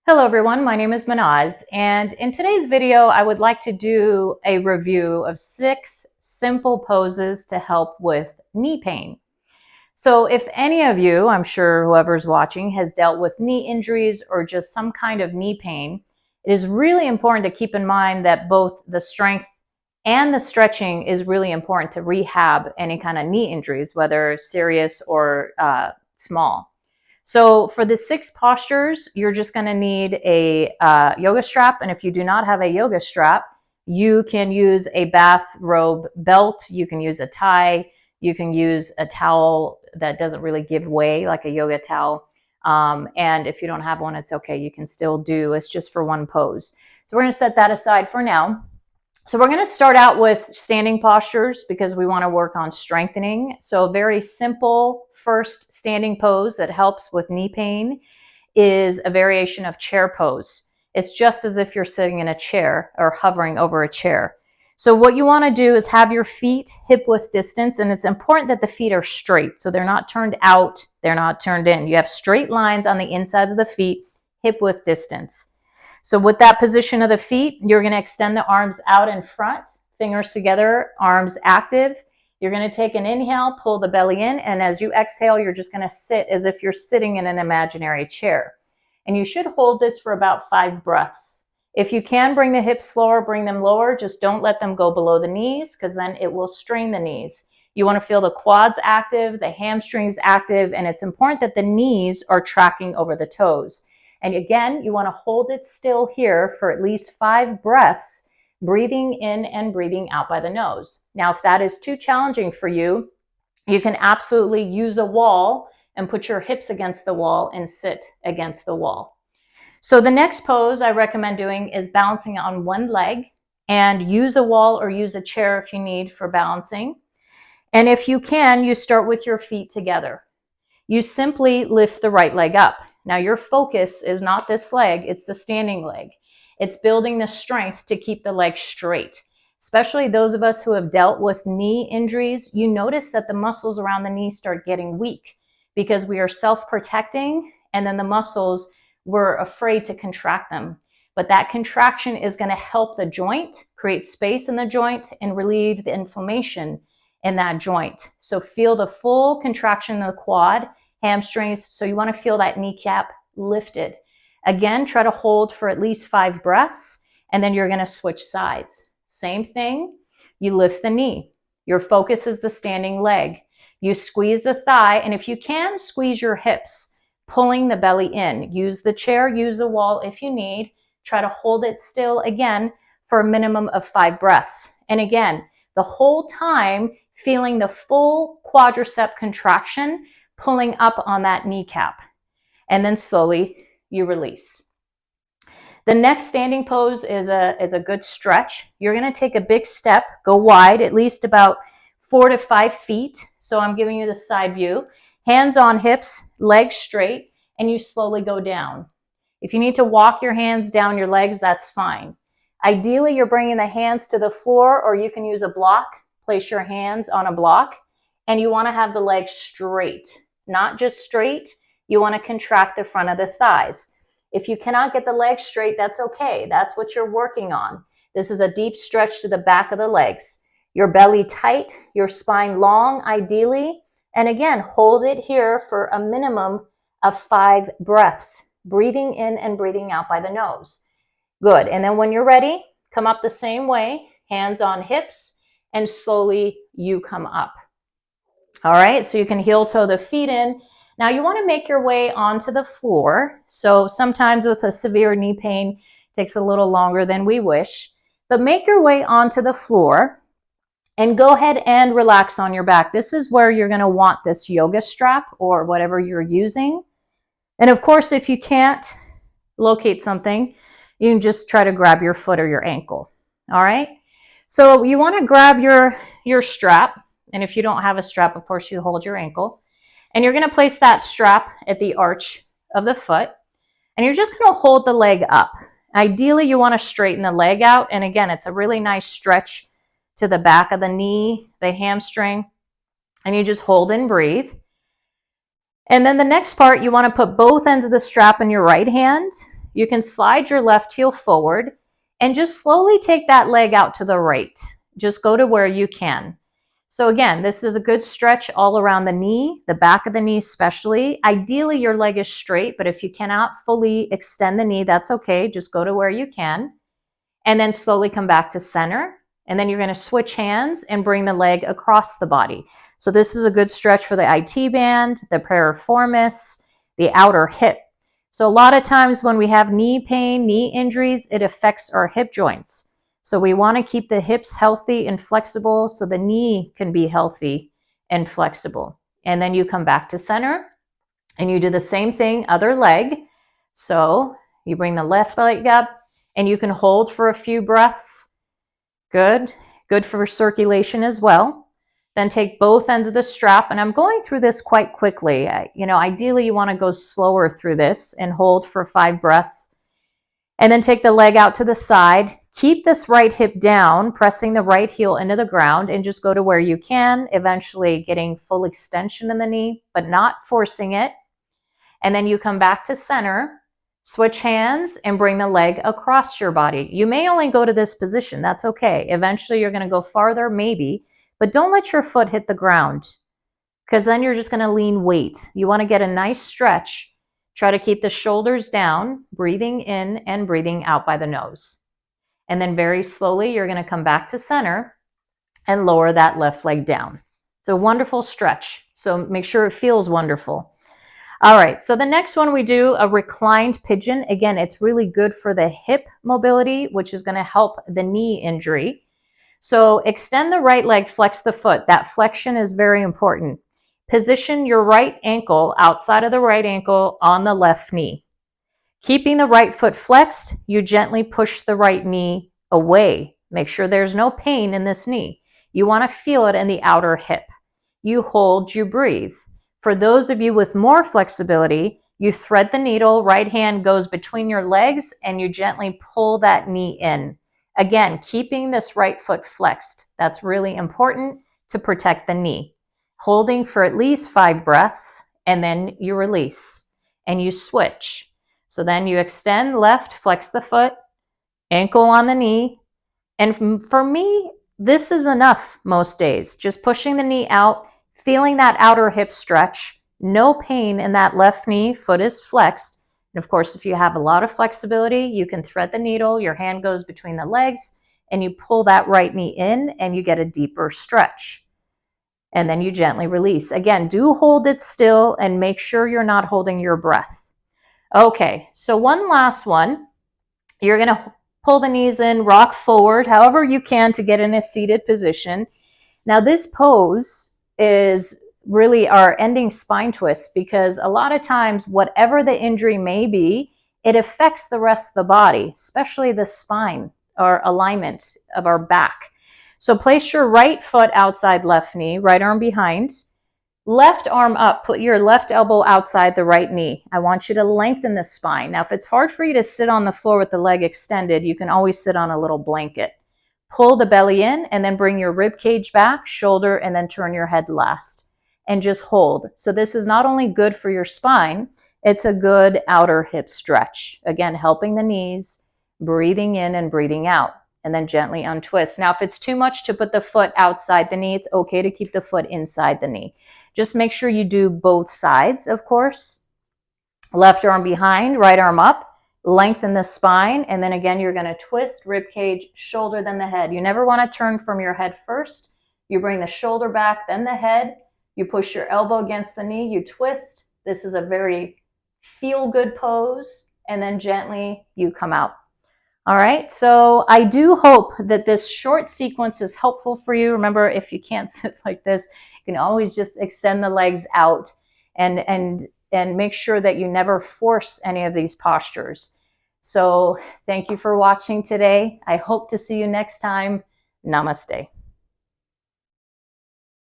Hello everyone, my name is Manaz, and in today's video I would like to do a review of 6 simple poses to help with knee pain. So if any of you, I'm sure whoever's watching, has dealt with knee injuries or just some kind of knee pain, it is really important to keep in mind that both the strength and the stretching is really important to rehab any kind of knee injuries, whether serious or small. So for the 6 postures, you're just going to need a yoga strap. And if you do not have a yoga strap, you can use a bathrobe belt. You can use a tie. You can use a towel that doesn't really give way, like a yoga towel. And if you don't have one, it's okay. You can still do. It's just for one pose. So we're going to set that aside for now. So we're going to start out with standing postures because we want to work on strengthening. So a very simple first standing pose that helps with knee pain is a variation of chair pose. It's just as if you're sitting in a chair or hovering over a chair. So what you want to do is have your feet hip width distance, and it's important that the feet are straight. So they're not turned out, they're not turned in. You have straight lines on the insides of the feet, hip width distance. So with that position of the feet, you're going to extend the arms out in front, fingers together, arms active. You're going to take an inhale, pull the belly in, and as you exhale, you're just going to sit as if you're sitting in an imaginary chair. And you should hold this for about 5 breaths. If you can bring the hips slower, bring them lower. Just don't let them go below the knees because then it will strain the knees. You want to feel the quads active, the hamstrings active, and it's important that the knees are tracking over the toes. And again, you want to hold it still here for at least 5 breaths, breathing in and breathing out by the nose. Now, if that is too challenging for you, you can absolutely use a wall and put your hips against the wall and sit against the wall. So the next pose I recommend doing is balancing on one leg, and use a wall or use a chair if you need for balancing. And if you can, you start with your feet together. You simply lift the right leg up. Now your focus is not this leg, it's the standing leg. It's building the strength to keep the leg straight. Especially those of us who have dealt with knee injuries, you notice that the muscles around the knee start getting weak because we are self-protecting, and then the muscles, we're afraid to contract them. But that contraction is going to help the joint, create space in the joint, and relieve the inflammation in that joint. So feel the full contraction of the quad, hamstrings. So you want to feel that kneecap lifted. Again, try to hold for at least 5 breaths, and then you're going to switch sides. Same thing. You lift the knee. Your focus is the standing leg. You squeeze the thigh, and if you can, squeeze your hips, pulling the belly in. Use the chair, use the wall if you need. Try to hold it still again for a minimum of 5 breaths. And again, the whole time feeling the full quadricep contraction pulling up on that kneecap. And then slowly you release. The next standing pose is a good stretch. You're going to take a big step, go wide, at least about 4 to 5 feet. So I'm giving you the side view. Hands on hips, legs straight, and you slowly go down. If you need to walk your hands down your legs, that's fine. Ideally, you're bringing the hands to the floor, or you can use a block. Place your hands on a block, and you want to have the legs straight. Not just straight, you want to contract the front of the thighs. If you cannot get the legs straight, that's okay. That's what you're working on. This is a deep stretch to the back of the legs. Your belly tight, your spine long, ideally. And again, hold it here for a minimum of 5 breaths, breathing in and breathing out by the nose. Good. And then when you're ready, come up the same way, hands on hips, and slowly you come up. All right, so you can heel toe the feet in. Now you want to make your way onto the floor. So sometimes with a severe knee pain, it takes a little longer than we wish. But make your way onto the floor and go ahead and relax on your back. This is where you're going to want this yoga strap or whatever you're using. And of course, if you can't locate something, you can just try to grab your foot or your ankle. All right, so you want to grab your strap. And if you don't have a strap, of course, you hold your ankle. And you're going to place that strap at the arch of the foot. And you're just going to hold the leg up. Ideally, you want to straighten the leg out. And again, it's a really nice stretch to the back of the knee, the hamstring. And you just hold and breathe. And then the next part, you want to put both ends of the strap in your right hand. you can slide your left heel forward and just slowly take that leg out to the right. Just go to where you can. So again, this is a good stretch all around the knee, the back of the knee especially. Ideally, your leg is straight, but if you cannot fully extend the knee, that's okay. Just go to where you can. And then slowly come back to center. And then you're going to switch hands and bring the leg across the body. So this is a good stretch for the IT band, the piriformis, the outer hip. So a lot of times when we have knee pain, knee injuries, it affects our hip joints. So we want to keep the hips healthy and flexible so the knee can be healthy and flexible. And then you come back to center and you do the same thing, other leg. So you bring the left leg up and you can hold for a few breaths. Good. Good for circulation as well. Then take both ends of the strap, and I'm going through this quite quickly. Ideally you want to go slower through this and hold for 5 breaths. And then take the leg out to the side. Keep this right hip down, pressing the right heel into the ground, and just go to where you can, eventually getting full extension in the knee, but not forcing it. And then you come back to center, switch hands, and bring the leg across your body. You may only go to this position. That's okay. Eventually you're going to go farther, maybe, but don't let your foot hit the ground because then you're just going to lean weight. You want to get a nice stretch. Try to keep the shoulders down, breathing in and breathing out by the nose. And then very slowly, you're going to come back to center and lower that left leg down. It's a wonderful stretch. So make sure it feels wonderful. All right, so the next one we do a reclined pigeon. Again, it's really good for the hip mobility, which is going to help the knee injury. So extend the right leg, flex the foot. That flexion is very important. Position your right ankle outside of the right ankle on the left knee. Keeping the right foot flexed, you gently push the right knee away. Make sure there's no pain in this knee. You want to feel it in the outer hip. You hold, you breathe. For those of you with more flexibility, you thread the needle, right hand goes between your legs, and you gently pull that knee in. Again, keeping this right foot flexed. That's really important to protect the knee. Holding for at least 5 breaths, and then you release, and you switch. So then you extend left, flex the foot, ankle on the knee. And for me, this is enough most days. Just pushing the knee out, feeling that outer hip stretch, no pain in that left knee, foot is flexed. And of course, if you have a lot of flexibility, you can thread the needle, your hand goes between the legs, and you pull that right knee in and you get a deeper stretch. And then you gently release. Again, do hold it still and make sure you're not holding your breath. Okay, so one last one. You're going to pull the knees in, rock forward, however you can to get in a seated position. Now this pose is really our ending spine twist because a lot of times, whatever the injury may be, it affects the rest of the body, especially the spine or alignment of our back. So place your right foot outside left knee, right arm behind. Left arm up, put your left elbow outside the right knee. I want you to lengthen the spine. Now, if it's hard for you to sit on the floor with the leg extended, you can always sit on a little blanket. Pull the belly in and then bring your rib cage back, shoulder, and then turn your head last. And just hold. So this is not only good for your spine, it's a good outer hip stretch. Again, helping the knees, breathing in and breathing out. And then gently untwist. Now, if it's too much to put the foot outside the knee, it's okay to keep the foot inside the knee. Just make sure you do both sides, of course. Left arm behind, right arm up, lengthen the spine, and then again, you're going to twist, rib cage, shoulder, then the head. You never want to turn from your head first. You bring the shoulder back, then the head. You push your elbow against the knee, you twist. This is a very feel-good pose, and then gently you come out. All right, so I do hope that this short sequence is helpful for you. Remember, if you can't sit like this, you can always just extend the legs out and make sure that you never force any of these postures. So thank you for watching today. I hope to see you next time. Namaste.